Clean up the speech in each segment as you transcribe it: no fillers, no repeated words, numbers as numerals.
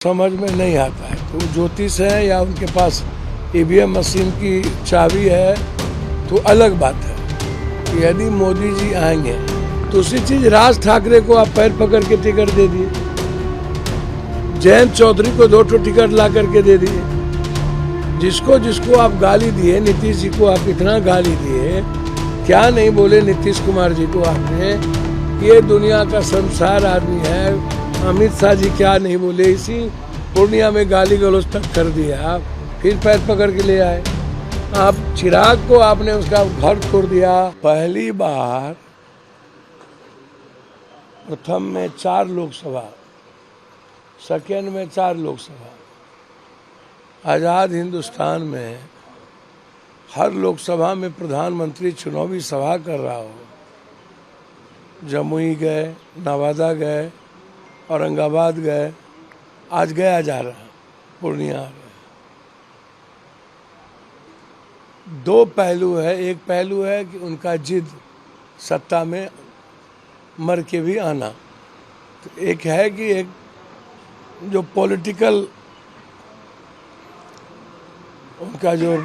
समझ में नहीं आता है। तो ज्योतिष है या उनके पास ईवीएम मशीन की चाबी है तो अलग बात है। कि यदि मोदी जी आएंगे तो उसी चीज राज ठाकरे को आप पैर पकड़ के टिकट दे दिए, जयंत चौधरी को 2 टिकट ला करके दे दिए, जिसको जिसको आप गाली दिए, नीतीश जी को आप इतना गाली दिए, क्या नहीं बोले नीतीश कुमार जी को आपने, ये दुनिया का संसार आदमी है। अमित शाह जी क्या नहीं बोले, इसी पूर्णिया में गाली गलौज तक कर दिया, फिर पैर पकड़ के ले आए। आप चिराग को आपने उसका घर तोड़ दिया। पहली बार प्रथम में 4 लोकसभा, सेकेंड में 4 लोकसभा। आज़ाद हिंदुस्तान में हर लोकसभा में प्रधानमंत्री चुनावी सभा कर रहा हो। जमुई गए, नवादा गए, औरंगाबाद गए, आज गया जा रहा है, पूर्णिया आ रहे। 2 पहलू है। एक पहलू है कि उनका जिद सत्ता में मर के भी आना। तो एक है कि एक जो पॉलिटिकल उनका जो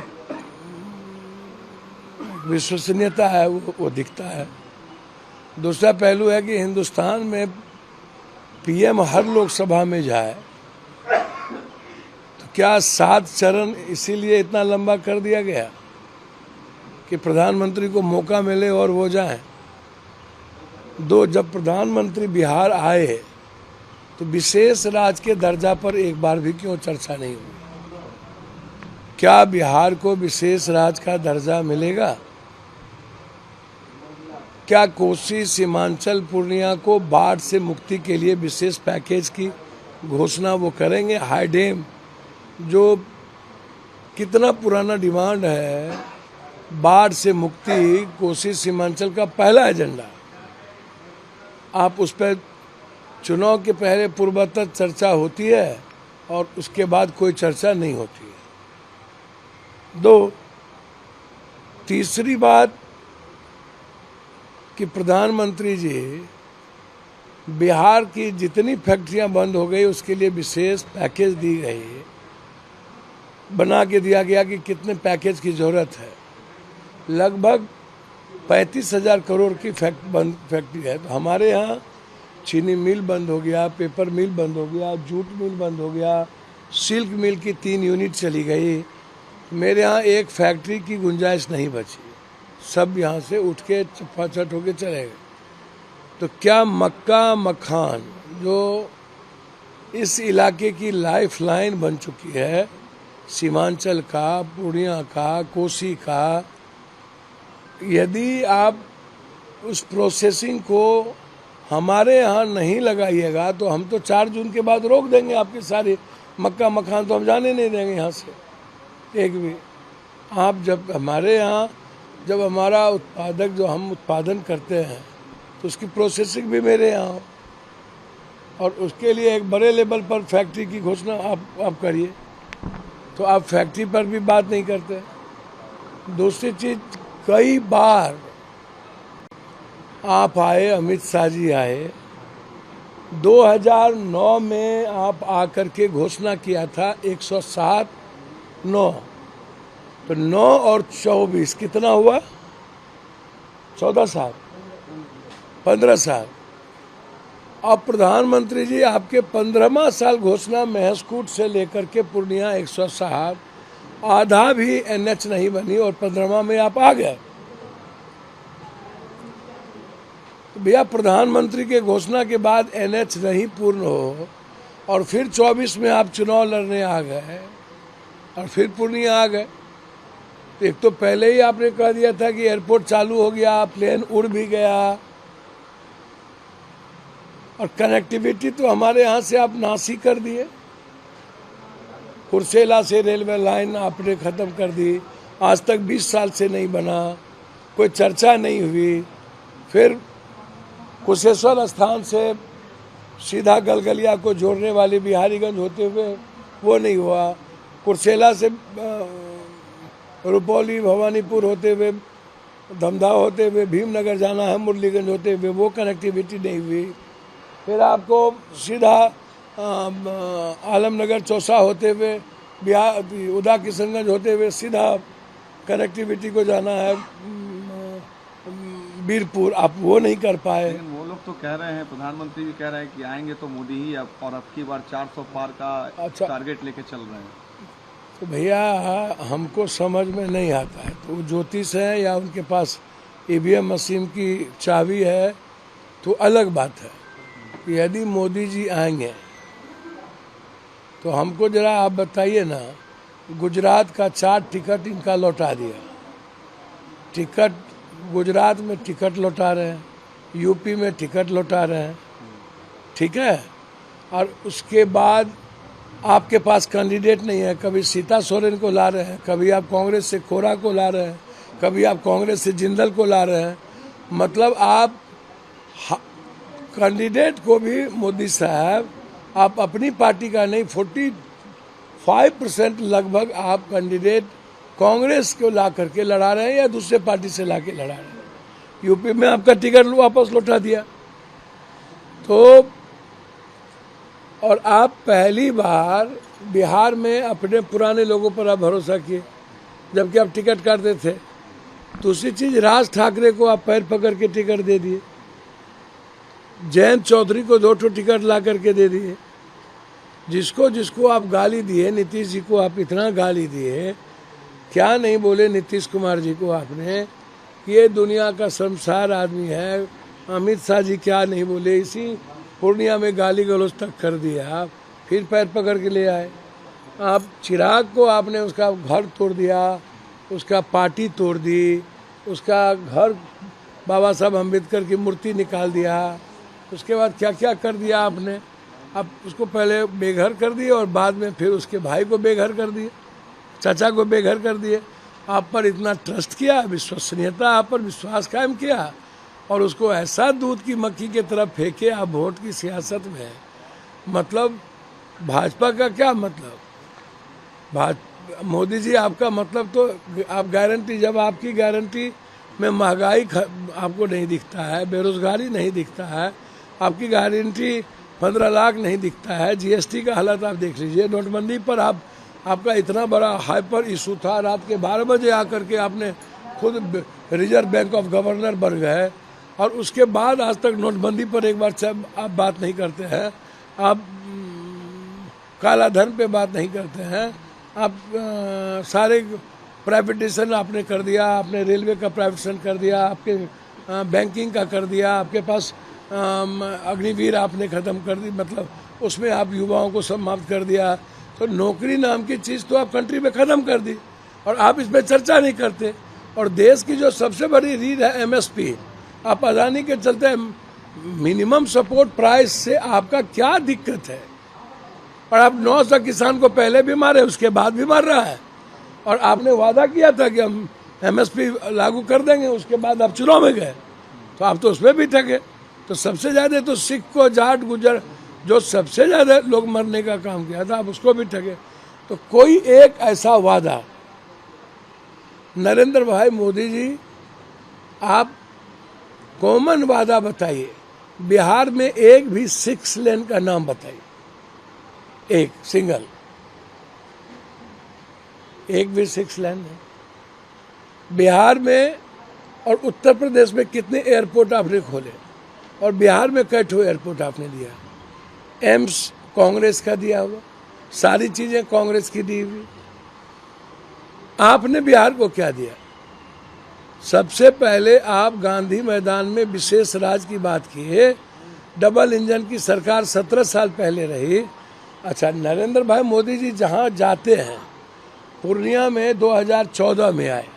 विश्वसनीयता है वो दिखता है। दूसरा पहलू है कि हिंदुस्तान में पीएम हर लोकसभा में जाए, तो क्या 7 चरण इसीलिए इतना लंबा कर दिया गया कि प्रधानमंत्री को मौका मिले और वो जाएं। 2, जब प्रधानमंत्री बिहार आए तो विशेष राज्य के दर्जा पर एक बार भी क्यों चर्चा नहीं हुई? क्या बिहार को विशेष राज्य का दर्जा मिलेगा? क्या कोसी, सीमांचल, पूर्णिया को बाढ़ से मुक्ति के लिए विशेष पैकेज की घोषणा वो करेंगे? हाई डैम जो कितना पुराना डिमांड है, बाढ़ से मुक्ति कोसी सीमांचल का पहला एजेंडा। आप उस पर चुनाव के पहले पूर्वोत्तर चर्चा होती है और उसके बाद कोई चर्चा नहीं होती है। 2, तीसरी बात कि प्रधानमंत्री जी बिहार की जितनी फैक्ट्रियां बंद हो गई उसके लिए विशेष पैकेज दी गई, बना के दिया गया कि कितने पैकेज की जरूरत है। लगभग 35,000 करोड़ की फैक्ट्री है। तो हमारे यहाँ चीनी मिल बंद हो गया, पेपर मिल बंद हो गया, जूट मिल बंद हो गया, सिल्क मिल की 3 यूनिट चली गई। मेरे यहाँ एक फैक्ट्री की गुंजाइश नहीं बची, सब यहाँ से उठ के चपाचट होके चले गए। तो क्या मक्का मखान जो इस इलाके की लाइफ लाइन बन चुकी है, सीमांचल का, पूर्णिया का, कोसी का, यदि आप उस प्रोसेसिंग को हमारे यहाँ नहीं लगाइएगा तो हम तो 4 जून के बाद रोक देंगे आपकी सारी मक्का मखान, तो हम जाने नहीं देंगे यहाँ से एक भी। आप जब हमारे यहाँ, जब हमारा उत्पादक जो हम उत्पादन करते हैं तो उसकी प्रोसेसिंग भी मेरे यहाँ हो, और उसके लिए एक बड़े लेवल पर फैक्ट्री की घोषणा आप करिए। तो आप फैक्ट्री पर भी बात नहीं करते। दूसरी चीज, कई बार आप आए, अमित शाह जी आए, 2009 में आप आकर के घोषणा किया था 107-9, तो 9 और 24 कितना हुआ? 14 साल, 15 साल। अब प्रधानमंत्री जी आपके 15वां साल घोषणा महसकूट से लेकर के पूर्णिया 160, आधा भी NH नहीं बनी और 15वां में आप आ गए। तो भैया प्रधानमंत्री के घोषणा के बाद NH नहीं पूर्ण हो और फिर 24 में आप चुनाव लड़ने आ गए और फिर पूर्णिया आ गए। एक तो पहले ही आपने कह दिया था कि एयरपोर्ट चालू हो गया, प्लेन उड़ भी गया, और कनेक्टिविटी तो हमारे यहाँ से आप नासी कर दिए। कुर्सेला से रेलवे लाइन आपने ख़त्म कर दी, आज तक 20 साल से नहीं बना, कोई चर्चा नहीं हुई। फिर कुशेश्वर स्थान से सीधा गलगलिया को जोड़ने वाली बिहारीगंज होते हुए वो नहीं हुआ। कुर्सेला से रुपौली भवानीपुर होते हुए, धमधा होते हुए भीमनगर जाना है, मुरलीगंज होते हुए वो कनेक्टिविटी नहीं हुई। फिर आपको सीधा आलमनगर चौसा होते हुए बिहार उदा किशनगंज होते हुए सीधा कनेक्टिविटी को जाना है बीरपुर, आप वो नहीं कर पाए। लेकिन वो लोग तो कह रहे हैं, प्रधानमंत्री भी कह रहे हैं कि आएंगे तो मोदी ही और अब की बार 400 पार का अच्छा। टारगेट लेके चल रहे हैं। तो भैया हमको समझ में नहीं आता है, तो वो ज्योतिष है या उनके पास ईवीएम मशीन की चाबी है तो अलग बात है। यदि मोदी जी आएंगे तो हमको जरा आप बताइए ना, गुजरात का 4 टिकट इनका लौटा दिया, टिकट गुजरात में टिकट लौटा रहे हैं, यूपी में टिकट लौटा रहे हैं, ठीक है। और उसके बाद आपके पास कैंडिडेट नहीं है, कभी सीता सोरेन को ला रहे हैं, कभी आप कांग्रेस से कोरा को ला रहे हैं, कभी आप कांग्रेस से जिंदल को ला रहे हैं। मतलब आप कैंडिडेट को भी मोदी साहब आप अपनी पार्टी का नहीं 45% लगभग आप कैंडिडेट कांग्रेस को ला करके लड़ा रहे हैं या दूसरे पार्टी से ला के लड़ा रहे हैं। यूपी में आपका टिकट वापस लौटा दिया। तो और आप पहली बार बिहार में अपने पुराने लोगों पर आप भरोसा किए, जबकि आप टिकट काटते थे। दूसरी चीज, राज ठाकरे को आप पैर पकड़ के टिकट दे दिए, जयंत चौधरी को 2 टिकट ला करके दे दिए। जिसको जिसको आप गाली दिए, नीतीश जी को आप इतना गाली दिए, क्या नहीं बोले नीतीश कुमार जी को आपने कि ये दुनिया का शर्मसार आदमी है। अमित शाह जी क्या नहीं बोले, इसी पूर्णिया में गाली गलौज तक कर दिया, फिर पैर पकड़ के ले आए। आप चिराग को आपने उसका घर तोड़ दिया, उसका पार्टी तोड़ दी, उसका घर बाबा साहब अम्बेडकर की मूर्ति निकाल दिया। उसके बाद क्या क्या कर दिया आपने। आप उसको पहले बेघर कर दिए और बाद में फिर उसके भाई को बेघर कर दिए, चाचा को बेघर कर दिए। आप पर इतना ट्रस्ट किया, विश्वसनीयता, आप पर विश्वास कायम किया और उसको ऐसा दूध की मक्खी की तरफ फेंके आप वोट की सियासत में। मतलब भाजपा का क्या मतलब, मोदी जी आपका मतलब तो आप गारंटी, जब आपकी गारंटी में महंगाई आपको नहीं दिखता है, बेरोजगारी नहीं दिखता है, आपकी गारंटी 15 लाख नहीं दिखता है, जीएसटी का हालत आप देख लीजिए, नोटबंदी पर आपका इतना बड़ा हाइपर इशू था, रात के 12 बजे आकर के आपने खुद रिजर्व बैंक ऑफ गवर्नर बन गए और उसके बाद आज तक नोटबंदी पर एक बार आप बात नहीं करते हैं, आप काला धन पे बात नहीं करते हैं, आप सारे प्राइवेटाइजेशन आपने कर दिया, आपने रेलवे का प्राइवेटाइजेशन कर दिया, आपके बैंकिंग का कर दिया, आपके पास अग्निवीर आपने ख़त्म कर दी, मतलब उसमें आप युवाओं को समाप्त कर दिया। तो नौकरी नाम की चीज़ तो आप कंट्री में ख़त्म कर दी और आप इस पर चर्चा नहीं करते। और देश की जो सबसे बड़ी रीढ़ है एमएसपी, आप अदानी के चलते मिनिमम सपोर्ट प्राइस से आपका क्या दिक्कत है। और आप 900 किसान को पहले भी मारे, उसके बाद भी मार रहा है। और आपने वादा किया था कि हम एमएसपी लागू कर देंगे, उसके बाद आप चुनाव में गए तो आप तो उसमें भी ठगे। तो सबसे ज़्यादा तो सिख को, जाट, गुजर, जो सबसे ज़्यादा लोग मरने का काम किया था, आप उसको भी ठगे। तो कोई एक ऐसा वादा, नरेंद्र भाई मोदी जी, आप कॉमन वादा बताइए। बिहार में एक भी 6 लेन का नाम बताइए, एक सिंगल, एक भी 6 लेन है बिहार में। और उत्तर प्रदेश में कितने एयरपोर्ट आपने खोले और बिहार में कई ठो एयरपोर्ट आपने दिया। एम्स कांग्रेस का दिया हुआ, सारी चीजें कांग्रेस की दी हुई। आपने बिहार को क्या दिया। सबसे पहले आप गांधी मैदान में विशेष राज की बात किए, डबल इंजन की सरकार 17 साल पहले रही। अच्छा, नरेंद्र भाई मोदी जी जहां जाते हैं, पूर्णिया में 2014 में आए,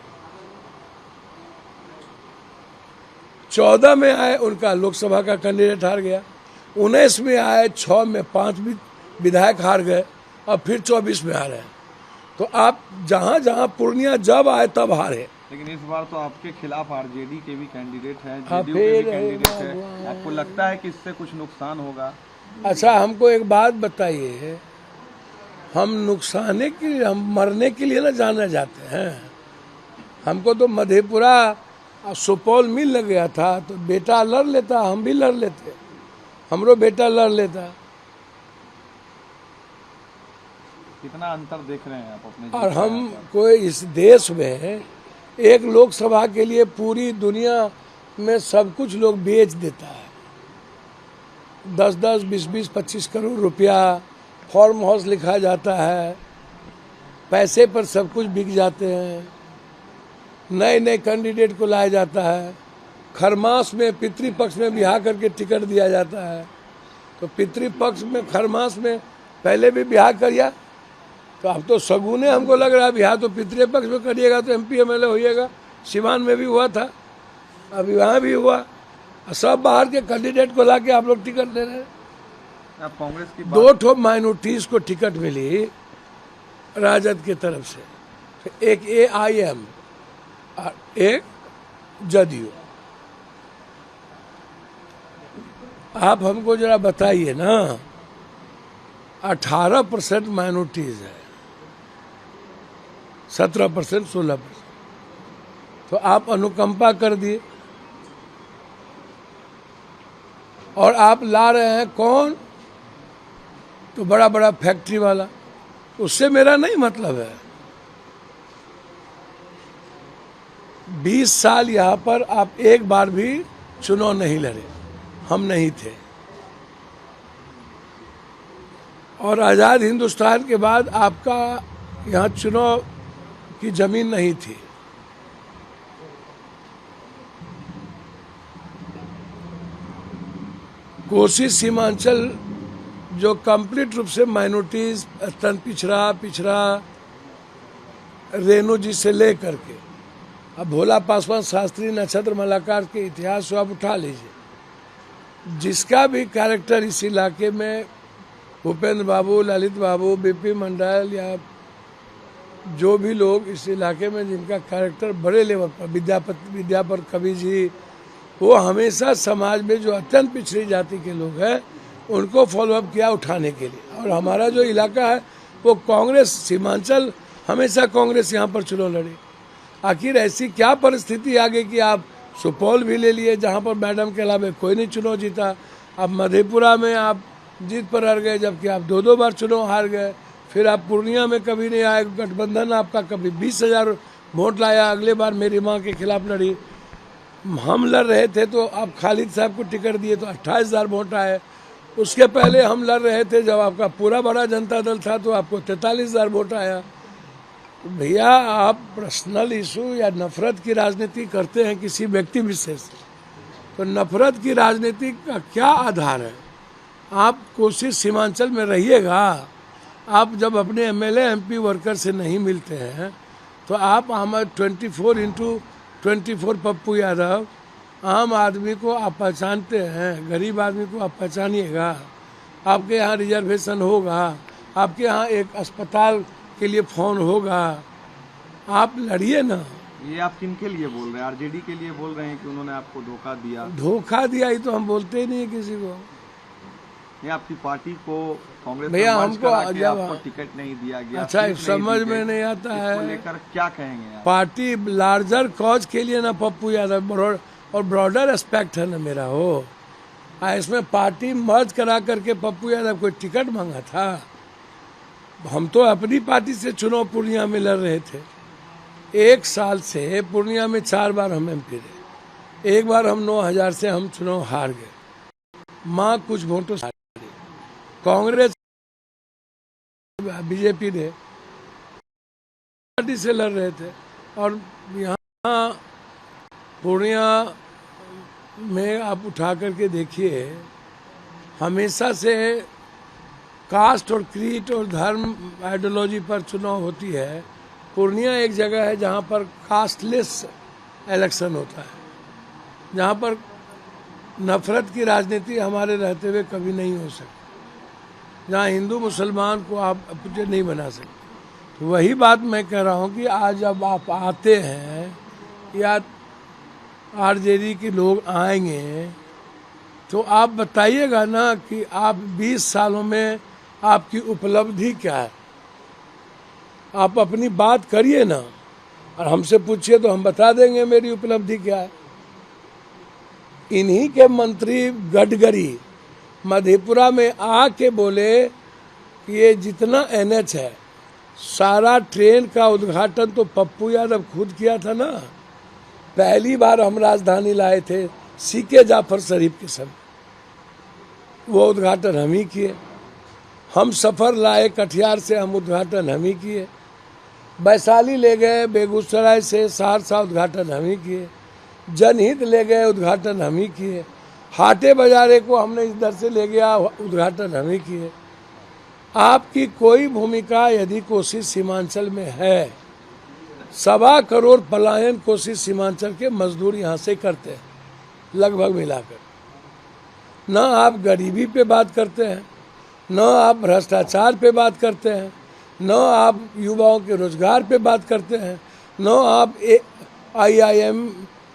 14 में आए, उनका लोकसभा का कैंडिडेट हार गया। 19 में आए, 6 में 5 विधायक हार गए और फिर 24 में आ रहे हैं। तो आप जहां जहां पूर्णिया जब आए तब हारे। लेकिन इस बार तो आपके खिलाफ आरजेडी के भी कैंडिडेट हैं, जेडीयू के भी कैंडिडेट हैं। आपको लगता है कि इससे कुछ नुकसान होगा? अच्छा, हमको एक बात बताइए, हम नुकसाने के लिए, हम मरने के लिए ना जाने जाते हैं। हमको तो मधेपुरा सुपौल मिल लग गया था तो बेटा लड़ लेता, हम भी लड़ लेते, हमरो बेटा लड़ लेता। कितना अंतर देख रहे हैं आप अपने और हम कोई इस देश में एक लोकसभा के लिए पूरी दुनिया में सब कुछ लोग बेच देता है। 10-10, 20-20, 25 करोड़ रुपया फार्म हाउस लिखा जाता है, पैसे पर सब कुछ बिक जाते हैं। नए नए कैंडिडेट को लाया जाता है, खरमास में पितृपक्ष में ब्याह करके टिकट दिया जाता है। तो पितृपक्ष में खरमास में पहले भी ब्याह किया, तो अब तो सगुने हमको लग रहा है ब्याह तो पितृपक्ष में करिएगा तो MP MLA होइएगा। सिवान में भी हुआ था, अभी वहाँ भी हुआ। सब बाहर के कैंडिडेट को लाके आप लोग टिकट दे रहे हैं। आप कांग्रेस की 2 ठो माइनॉरिटीज को टिकट मिली राजद की तरफ से, तो एक AIM और एक जदयू। आप हमको जरा बताइए ना, 18% माइनॉरिटीज है, 17%, 16%, तो आप अनुकंपा कर दिए। और आप ला रहे हैं कौन? तो बड़ा बड़ा फैक्ट्री वाला। उससे मेरा नहीं मतलब है। 20 साल यहाँ पर आप एक बार भी चुनाव नहीं लड़े, हम नहीं थे। और आज़ाद हिंदुस्तान के बाद आपका यहाँ चुनाव की जमीन नहीं थी। कोसी सीमांचल जो कंप्लीट रूप से माइनॉरिटीज, अत्यंत पिछड़ा रेणु जी से ले करके अब भोला पासवान, शास्त्री, नक्षत्र, मलाकार के इतिहास को आप उठा लीजिए। जिसका भी कैरेक्टर इस इलाके में, भूपेंद्र बाबू, ललित बाबू, BP मंडल या जो भी लोग इस इलाके में जिनका कैरेक्टर बड़े लेवल पर, विद्यापत कवि जी, वो हमेशा समाज में जो अत्यंत पिछड़ी जाति के लोग हैं उनको फॉलोअप किया उठाने के लिए। और हमारा जो इलाका है वो कांग्रेस, सीमांचल हमेशा कांग्रेस यहाँ पर चुनाव लड़ी। आखिर ऐसी क्या परिस्थिति आ गई कि आप सुपौल भी ले लिए जहाँ पर मैडम के अलावा कोई नहीं चुनाव जीता। अब मधेपुरा में आप जीत पर हार गए, जबकि आप 2 बार चुनाव हार गए। फिर आप पूर्णिया में कभी नहीं आए, गठबंधन आपका कभी 20,000 वोट लाया, अगले बार मेरी माँ के खिलाफ लड़ी। हम लड़ रहे थे तो आप खालिद साहब को टिकट दिए तो 28,000 वोट आए। उसके पहले हम लड़ रहे थे जब आपका पूरा बड़ा जनता दल था तो आपको 43,000 वोट आया। तो भैया आप पर्सनल इशू या नफरत की राजनीति करते हैं किसी व्यक्ति विशेष से, तो नफरत की राजनीति का क्या आधार है? आप कोशिश सीमांचल में रहिएगा। आप जब अपने MLA MP वर्कर से नहीं मिलते हैं तो आप हमारे 24/24 पप्पू यादव, आम आदमी को आप पहचानते हैं, गरीब आदमी को आप पहचानिएगा। आपके यहाँ रिजर्वेशन होगा, आपके यहाँ एक अस्पताल के लिए फोन होगा, आप लड़िए ना। ये आप किन के लिए बोल रहे हैं? RJD के लिए बोल रहे हैं कि उन्होंने आपको धोखा दिया? धोखा दिया ही तो हम बोलते ही नहीं है किसी को। ये आपकी पार्टी को कांग्रेस भैया में हमको आपको टिकट नहीं दिया गया, अच्छा सीट नहीं समझ दी में गई। नहीं आता इसको है। लेकर क्या कहेंगे आप? पार्टी लार्जर कॉज के लिए ना पप्पू यादव और ब्रॉडर एस्पेक्ट है ना मेरा हो। इसमें पार्टी मर्ज करा करके पप्पू यादव कोई टिकट मांगा था? हम तो अपनी पार्टी से चुनाव पूर्णिया में लड़ रहे थे। 1 साल से पूर्णिया में 4 बार हम MP रहे। एक बार हम 9,000 से हम चुनाव हार गए, माँ कुछ वोटों से। कांग्रेस BJP ने पार्टी से लड़ रहे थे। और यहाँ पूर्णिया में आप उठा करके देखिए, हमेशा से कास्ट और क्रीड और धर्म आइडियोलॉजी पर चुनाव होती है। पूर्णिया एक जगह है जहाँ पर कास्टलेस इलेक्शन होता है, जहाँ पर नफरत की राजनीति हमारे रहते हुए कभी नहीं हो सकती, जहाँ हिंदू मुसलमान को आप अपने नहीं बना सकते। तो वही बात मैं कह रहा हूँ कि आज जब आप आते हैं या RJD के लोग आएंगे तो आप बताइएगा ना कि आप 20 सालों में आपकी उपलब्धि क्या है। आप अपनी बात करिए ना, और हमसे पूछिए तो हम बता देंगे मेरी उपलब्धि क्या है। इन्हीं के मंत्री गडकरी मधेपुरा में आके बोले कि ये जितना NH है सारा ट्रेन का उद्घाटन तो पप्पू यादव खुद किया था ना। पहली बार हम राजधानी लाए थे सीके जाफर शरीफ के समय, वो उद्घाटन हम ही किए। हम सफ़र लाए कटिहार से, हम उद्घाटन हम ही किए। वैशाली ले गए बेगूसराय से, सहरसा उद्घाटन हम ही किए। जनहित ले गए, उद्घाटन हम ही किए। हाटे बाजारे को हमने इधर से ले गया, उद्घाटन हम ही किए। आपकी कोई भूमिका यदि कोसी सीमांचल में है, 1.25 करोड़ पलायन कोसी सीमांचल के मजदूर यहाँ से करते हैं लगभग मिलाकर। न आप गरीबी पे बात करते हैं, न आप भ्रष्टाचार पे बात करते हैं, न आप युवाओं के रोजगार पे बात करते हैं, न आप IIM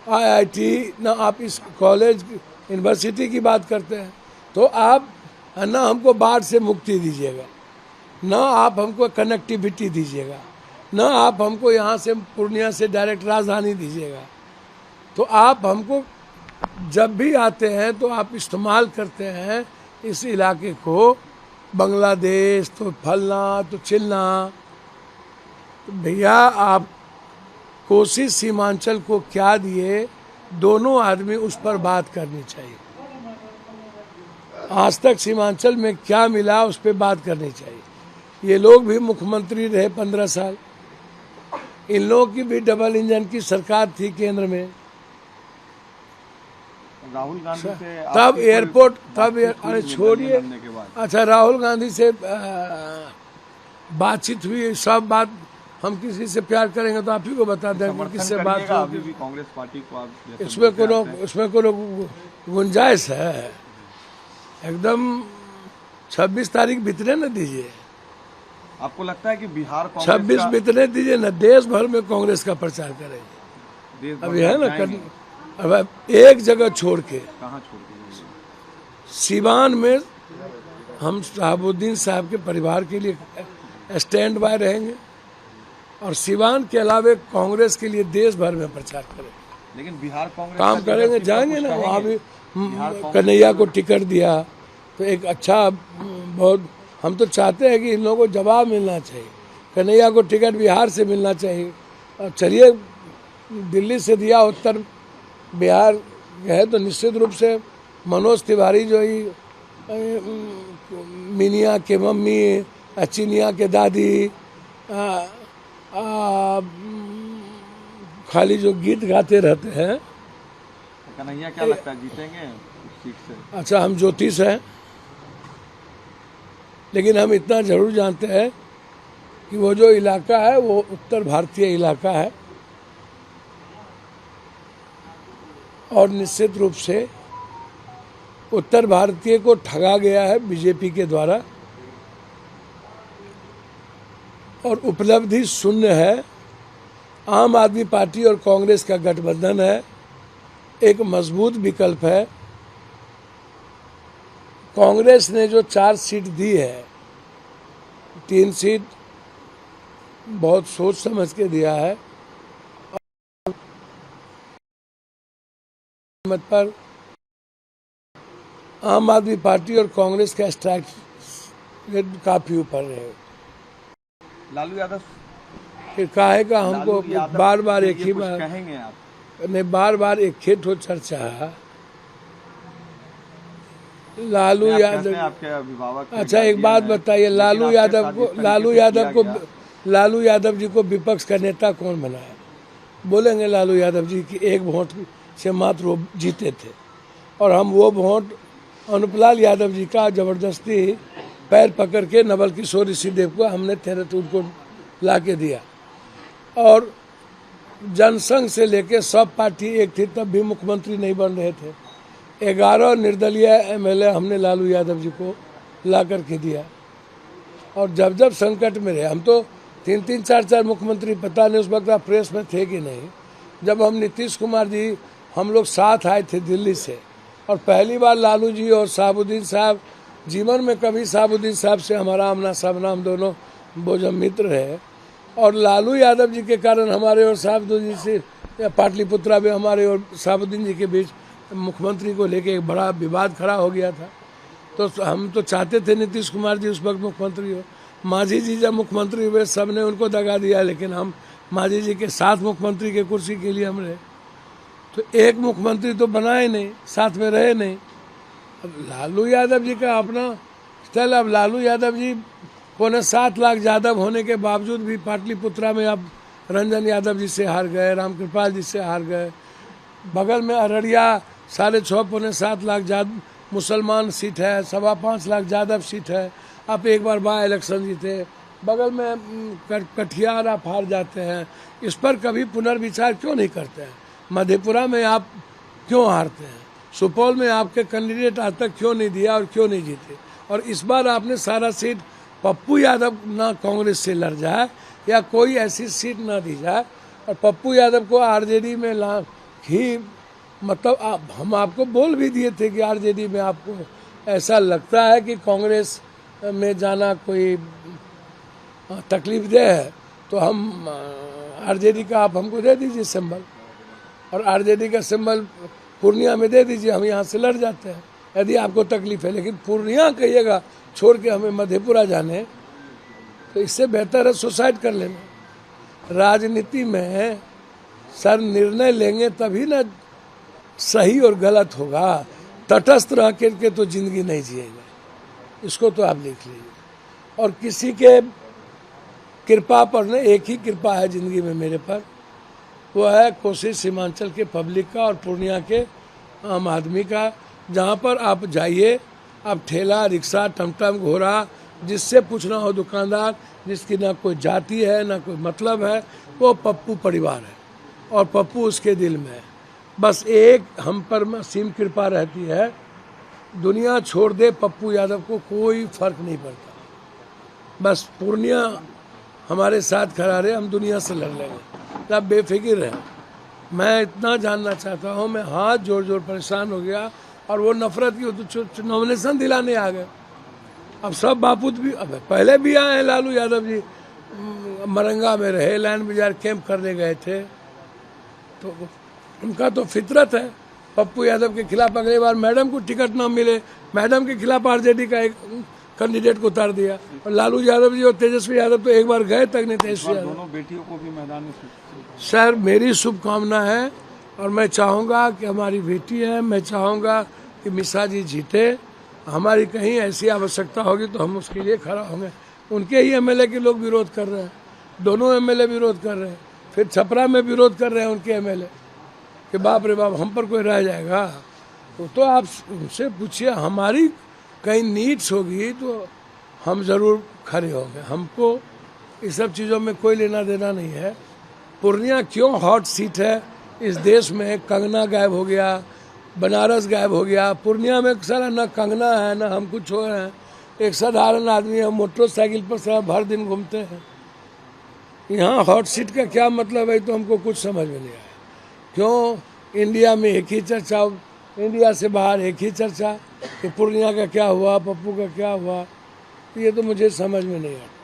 IIT, न आप इस कॉलेज यूनिवर्सिटी की बात करते हैं। तो आप न हमको बाढ़ से मुक्ति दीजिएगा, न आप हमको कनेक्टिविटी दीजिएगा, न आप हमको यहाँ से पूर्णिया से डायरेक्ट राजधानी दीजिएगा। तो आप हमको जब भी आते हैं तो आप इस्तेमाल करते हैं इस इलाके को, बांग्लादेश तो फलना तो चिलना। तो भैया आप कोसी सीमांचल को क्या दिए, दोनों आदमी उस पर बात करनी चाहिए। आज तक सीमांचल में क्या मिला उस पर बात करनी चाहिए। ये लोग भी मुख्यमंत्री रहे 15 साल, इन लोगों की भी डबल इंजन की सरकार थी केंद्र में। राहुल गांधी से तब एयरपोर्ट, तब अरे छोड़िए, अच्छा राहुल गांधी से बातचीत हुई, सब बात हम किसी से प्यार करेंगे तो आप ही को बता दें कि किससे बात हो। अभी भी कांग्रेस पार्टी को आप इसमें कोनो गुंजाइश है? एकदम 26 तारीख बीतने न दीजिए, आपको लगता है कि बिहार 26 बीतने दीजिए न, देश भर में कांग्रेस का प्रचार करेंगे। अभी है ना अब एक जगह छोड़ के, कहाँ छोड़ के? सीवान में हम शहाबुद्दीन साहब के परिवार के लिए स्टैंड बाय रहेंगे और सीवान के अलावे कांग्रेस के लिए देश भर में प्रचार करेंगे। लेकिन बिहार कांग्रेस काम करेंगे, जाएंगे ना वहाँ भी। कन्हैया को टिकट दिया तो एक अच्छा, बहुत हम तो चाहते हैं कि इन लोगों को जवाब मिलना चाहिए। कन्हैया को टिकट बिहार से मिलना चाहिए। और चलिए दिल्ली से दिया, उत्तर बिहार है तो निश्चित रूप से मनोज तिवारी जो ही मिनिया के मम्मी, चिनिया के दादी, खाली जो गीत गाते रहते हैं। कन्हैया क्या लगता है जीतेंगे सीट से? अच्छा हम ज्योतिष हैं, लेकिन हम इतना जरूर जानते हैं कि वो जो इलाका है वो उत्तर भारतीय इलाका है और निश्चित रूप से उत्तर भारतीय को ठगा गया है बीजेपी के द्वारा और उपलब्धि शून्य है। आम आदमी पार्टी और कांग्रेस का गठबंधन है, एक मजबूत विकल्प है। कांग्रेस ने जो 4 सीट दी है, 3 सीट बहुत सोच समझ के दिया है। मत पर आम आदमी पार्टी और कांग्रेस का स्ट्राइक रेट काफी ऊपर रहे। लालू यादव फिर काहे का हमको बार बार एक ही बार कहेंगे आप? नहीं, बार बार एक खेत हो चर्चा है लालू यादव। आपके अभिभावक, अच्छा एक बात बताइए, लालू यादव जी को विपक्ष का नेता कौन बनाया? बोलेंगे लालू यादव जी की 1 वोट से मात्र वो जीते थे और हम वो वोट अनुपलाल यादव जी का जबरदस्ती पैर पकड़ के नवल किशोर ऋषिदेव को हमने उनको ला के दिया। और जनसंघ से लेके सब पार्टी एक थी, तब भी मुख्यमंत्री नहीं बन रहे थे। 11 निर्दलीय MLA हमने लालू यादव जी को ला करके दिया और जब जब संकट में रहे, हम तो 3-3, 4-4 मुख्यमंत्री, पता नहीं उस वक्त आप प्रेस में थे कि नहीं, जब हम नीतीश कुमार जी हम लोग साथ आए थे दिल्ली से और पहली बार लालू जी और शहाबुद्दीन साहब, जीवन में कभी शहाबुद्दीन साहब से हमारा आमना सामना, हम दोनों बोझम मित्र रहे और लालू यादव जी के कारण हमारे और शहाबुद्दीन जी से पाटलिपुत्रा में हमारे और शहाबुद्दीन जी के बीच मुख्यमंत्री को लेके एक बड़ा विवाद खड़ा हो गया था। तो हम तो चाहते थे नीतीश कुमार जी उस वक्त मुख्यमंत्री हो, मांझी जी जब मुख्यमंत्री हुए सबने उनको दगा दिया, लेकिन हम मांझी जी के साथ मुख्यमंत्री के कुर्सी के लिए हम रहे। तो एक मुख्यमंत्री तो बनाए नहीं, साथ में रहे नहीं। अब लालू यादव जी का अपना स्टाइल। अब लालू यादव जी 7.25 लाख यादव होने के बावजूद भी पाटलिपुत्रा में अब रंजन यादव जी से हार गए, रामकृपाल जी से हार गए। बगल में अररिया 6.5 7 लाख मुसलमान सीट है, 5.25 लाख यादव सीट है। आप एक बार बाय इलेक्शन जीते, बगल में कटिहार आप हार जाते हैं। इस पर कभी पुनर्विचार क्यों नहीं करते हैं? मधेपुरा में आप क्यों हारते हैं? सुपौल में आपके कैंडिडेट आज तक क्यों नहीं दिया और क्यों नहीं जीते? और इस बार आपने सारा सीट पप्पू यादव ना कांग्रेस से लड़ जाए या कोई ऐसी सीट ना दी जाए, और पप्पू यादव को आरजेडी में ला ही, मतलब हम आपको बोल भी दिए थे कि आरजेडी में आपको ऐसा लगता है कि कांग्रेस में जाना कोई तकलीफ दे है, तो हम आरजेडी का आप हमको दे दीजिए सिंबल, और आरजेडी का सिंबल पूर्णिया में दे दीजिए, हम यहाँ से लड़ जाते हैं यदि आपको तकलीफ है। लेकिन पूर्णिया कहिएगा छोड़ के हमें मधेपुरा जाने, तो इससे बेहतर है सुसाइड कर लेना। राजनीति में सर निर्णय लेंगे तभी ना सही और गलत होगा। तटस्थ रह के तो जिंदगी नहीं जिएगा, इसको तो आप लिख लीजिए। और किसी के कृपा पर न, एक ही कृपा है जिंदगी में मेरे पर, वो है कोसी सीमांचल के पब्लिक का और पूर्णिया के आम आदमी का। जहाँ पर आप जाइए, आप ठेला रिक्शा टमटम घोड़ा जिससे पूछना हो, दुकानदार जिसकी ना कोई जाति है ना कोई मतलब है, वो पप्पू परिवार है और पप्पू उसके दिल में है। बस एक हम पर असीम कृपा रहती है, दुनिया छोड़ दे पप्पू यादव को कोई फर्क नहीं पड़ता। बस पूर्णिया हमारे साथ खड़ा रहे, हम दुनिया से लड़ लेंगे, आप बेफिक्र रहें। मैं इतना जानना चाहता हूँ, मैं हाथ जोड़ जोड़ परेशान हो गया, और वो नफरत की नॉमिनेशन दिलाने आ गए। अब सब बापूत भी, अब पहले भी आए हैं लालू यादव जी, मरंगा में रहे, लाइन बाजार कैंप करने गए थे, तो उनका तो फितरत है। पप्पू यादव के खिलाफ अगली बार मैडम को टिकट ना मिले, मैडम के खिलाफ आरजेडी का एक कैंडिडेट को उतार दिया, और लालू यादव जी और तेजस्वी यादव तो एक बार गए तक नहीं। तेजस्वी यादव दोनों बेटियों को भी मैदान में सर मेरी शुभकामना है, और मैं चाहूँगा कि हमारी बेटी है, मैं चाहूँगा कि मिसा जी जीते। हमारी कहीं ऐसी आवश्यकता होगी तो हम उसके लिए खड़ा होंगे। उनके ही एमएलए के लोग विरोध कर रहे हैं, दोनों एमएलए विरोध कर रहे हैं, फिर छपरा में विरोध कर रहे हैं उनके एमएलए कि बाप रे बाप हम पर कोई रह जाएगा। तो आप उनसे पूछिए, हमारी कहीं नीड्स होगी तो हम ज़रूर खड़े होंगे। हमको इस सब चीज़ों में कोई लेना देना नहीं है। पूर्णिया क्यों हॉट सीट है इस देश में? कंगना गायब हो गया, बनारस गायब हो गया, पूर्णिया में सारा ना कंगना है ना हम कुछ हो रहे हैं। एक साधारण आदमी है, मोटरसाइकिल पर सारा भर दिन घूमते हैं। यहाँ हॉट सीट का क्या मतलब है तो हमको कुछ समझ में नहीं आया। क्यों इंडिया में एक ही चर्चा, इंडिया से बाहर एक ही चर्चा कि पूर्णिया का क्या हुआ, पप्पू का क्या हुआ, ये तो मुझे समझ में नहीं आता।